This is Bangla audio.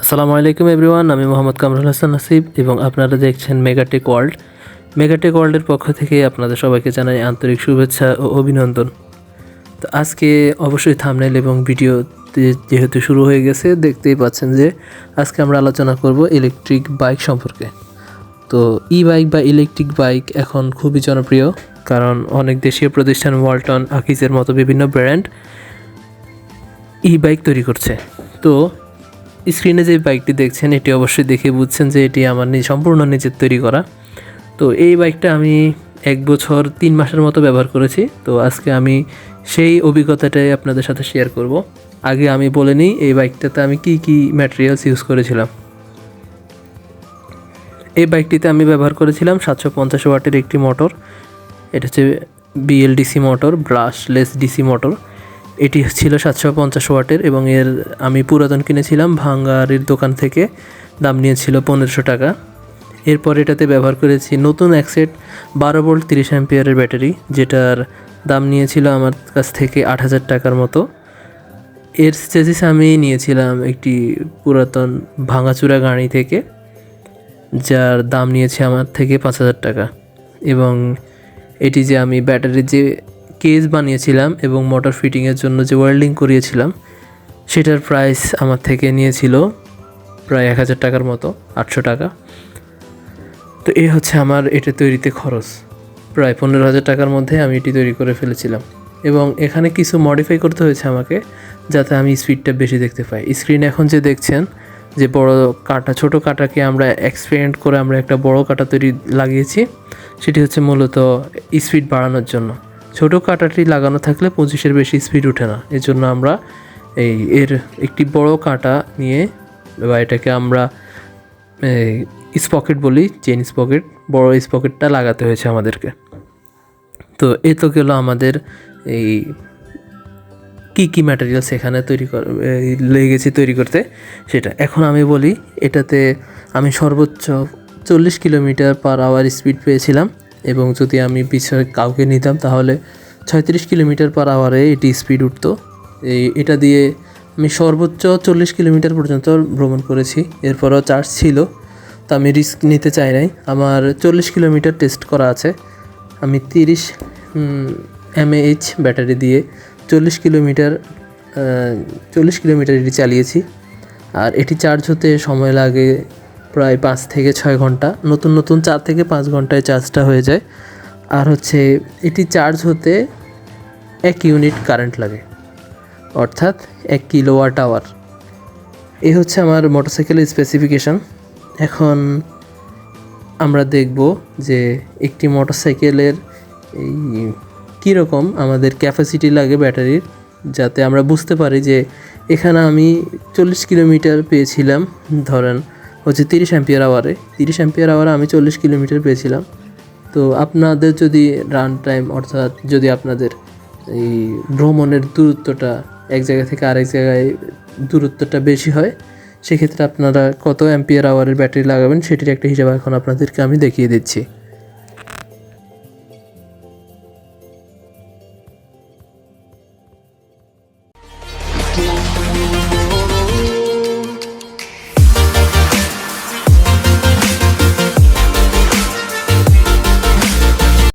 আসসালামু আলাইকুম এভরিওয়ান, আমি মোহাম্মদ কামরুল হাসান নাসিব এবং আপনারা দেখছেন মেগাটেক ওয়ার্ল্ড। মেগাটেক ওয়ার্ল্ডের পক্ষ থেকে আপনাদের সবাইকে জানাই আন্তরিক শুভেচ্ছা ও অভিনন্দন। তো আজকে অবশ্যই থাম্বনেল এবং ভিডিওতে যেহেতু শুরু হয়ে গেছে, দেখতেই পাচ্ছেন যে আজকে আমরা আলোচনা করব ইলেকট্রিক বাইক সম্পর্কে। তো ই বাইক বা ইলেকট্রিক বাইক এখন খুবই জনপ্রিয়, কারণ অনেক দেশীয় প্রতিষ্ঠান ওয়ালটন, আকিজের মতো বিভিন্ন ব্র্যান্ড ই বাইক তৈরি করছে। তো স্ক্রিনে যে বাইকটি দেখছেন, এটি অবশ্যই দেখে বুঝছেন যে এটি আমার সম্পূর্ণ নিজের তৈরি করা। তো এই বাইকটা আমি 1 বছর 3 মাসের মতো ব্যবহার করেছি। তো আজকে আমি সেই অভিজ্ঞতাটাই আপনাদের সাথে শেয়ার করব। আগে আমি বলে নিই এই বাইকটাতে আমি কি ম্যাটেরিয়ালস ইউজ করেছিলাম। এই বাইকটিতে আমি ব্যবহার করেছিলাম 750 ওয়াটের একটি মোটর। এটা হচ্ছে BLDC motor, brushless DC motor. এটি ছিল 750 ওয়াটের এবং এর আমি পুরাতন কিনেছিলাম ভাঙ্গারির দোকান থেকে। দাম নিয়েছিল 1500 টাকা। এরপর এটাতে ব্যবহার করেছি নতুন এক সেট 12 ভোল্ট 30 অ্যাম্পিয়ারের ব্যাটারি, যেটার দাম নিয়েছিল আমার কাছ থেকে 8000 টাকার মতো। এর চেসিস আমি নিয়েছিলাম একটি পুরাতন ভাঙাচুরা গাড়ি থেকে, যার দাম নিয়েছে আমার থেকে 5000 টাকা। এবং এটি যে আমি ব্যাটারির যে কেস বানিয়েছিলাম এবং মোটর ফিটিংয়ের জন্য যে ওয়েল্ডিং করিয়েছিলাম, সেটার প্রাইস আমার থেকে নিয়েছিল প্রায় 1000 টাকার মতো, 800 টাকা। তো এই হচ্ছে আমার এটা তৈরিতে খরচ। প্রায় 15000 টাকার মধ্যে আমি এটি তৈরি করে ফেলেছিলাম। এবং এখানে কিছু মডিফাই করতে হয়েছে আমাকে, যাতে আমি স্পিডটা বেশি দেখতে পাই। স্ক্রিনে এখন যে দেখছেন যে বড় কাঁটা, ছোট কাঁটাকে আমরা এক্সপেরিমেন্ট করে আমরা একটা বড় কাঁটা তৈরি লাগিয়েছি। সেটি হচ্ছে মূলত স্পিড বাড়ানোর জন্য। ছোট কাঁটাটি লাগানো থাকলে 25-এর বেশি স্পিড ওঠে না। এর জন্য আমরা এর একটি বড় কাঁটা নিয়ে, বা এটাকে আমরা স্পকেট বলি, চেন স্পকেট, বড় স্পকেটটা লাগাতে হয়েছে আমাদেরকে। তো এ তো গেল আমাদের এই কী ম্যাটেরিয়ালস এখানে লেগেছি তৈরি করতে সেটা। এখন আমি বলি, এটাতে আমি সর্বোচ্চ 40 কিলোমিটার/আওয়ার স্পিড পেয়েছিলাম। এবং যদি আমি পিছনে কাউকে নিতাম তাহলে 36 কিলোমিটার/আওয়ারে এটি স্পিড উঠতো। এটা দিয়ে আমি সর্বোচ্চ 40 কিলোমিটার পর্যন্ত ভ্রমণ করেছি। এরপরও চার্জ ছিল, তো আমি রিস্ক নিতে চাই নাই। আমার 40 কিলোমিটার টেস্ট করা আছে। আমি 30 mAh ব্যাটারি দিয়ে 40 কিলোমিটার এটি চালিয়েছি। আর এটি চার্জ হতে সময় লাগে প্রায় 5 থেকে 6 ঘন্টা। নতুন 4 থেকে 5 ঘন্টায় চার্জটা হয়ে যায়। আর হচ্ছে এটি চার্জ হতে 1 ইউনিট কারেন্ট লাগে, অর্থাৎ 1 কিলোওয়াট আওয়ার। এই হচ্ছে আমার মোটরসাইকেলের স্পেসিফিকেশান। এখন আমরা দেখব যে একটি মোটরসাইকেলের এই কীরকম আমাদের ক্যাপাসিটি লাগে ব্যাটারির, যাতে আমরা বুঝতে পারি যে এখানে আমি 40 কিলোমিটার পেয়েছিলাম, ধরেন হচ্ছে 30 অ্যাম্পিয়ার আওয়ারে। 30 অ্যাম্পিয়ার আওয়ারে আমি 40 কিলোমিটার পেয়েছিলাম। তো আপনাদের যদি রান টাইম, অর্থাৎ যদি আপনাদের এই ভ্রমণের দূরত্বটা এক জায়গা থেকে আরেক জায়গায় দূরত্বটা বেশি হয়, সেক্ষেত্রে আপনারা কত অ্যাম্পিয়ার আওয়ারের ব্যাটারি লাগাবেন সেটির একটা হিসাব এখন আপনাদেরকে আমি দেখিয়ে দিচ্ছি।